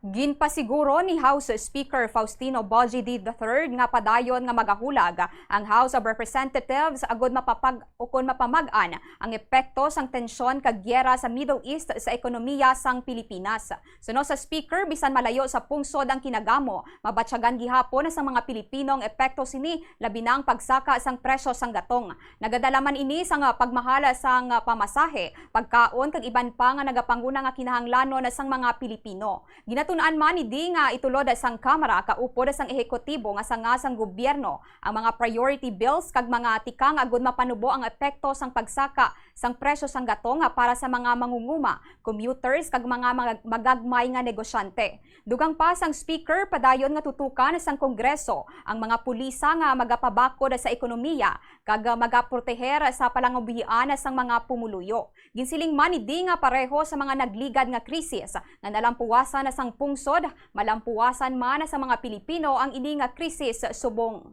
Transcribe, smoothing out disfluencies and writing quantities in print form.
Ginpasiguro ni House Speaker Faustino Bogie III nga padayon nga magahulag ang House of Representatives agod mapamag-an ang epekto sang tensyon kag gyera sa Middle East sa ekonomiya sang Pilipinas. Suno sa Speaker, bisan malayo sa pungsod ang kinagamo, mabatyagan gihapon sa mga Pilipino ang epekto sini labi na ang pagsaka sang presyo sang gatong. Nagadalaman ini sang pagmahala sang pamasahe, pagkaon kag iban pa nga nagapanguna nga kinahanglanon sang mga Pilipino. Ginatunan man idi nga itulod sang Kamara kaupod sang ehekutibo nga sang gobyerno ang mga priority bills kag mga tikang agud mapanubo ang epekto sang pagsaka sang presyo sang gatong para sa mga mangunguma, commuters kag mga magagmay nga negosyante. Dugang pa sang Speaker, padayon nga tutukan sang Kongreso ang mga pulisa nga magapabakod sa ekonomiya kag magaproteher sa palangabuhian sang mga pumuluyo. Ginsiling man idi nga pareho sa mga nagligad nga krisis nga nalampuwasan na sang pungsod, malampuwasan man sa mga Pilipino ang ini nga krisis subong.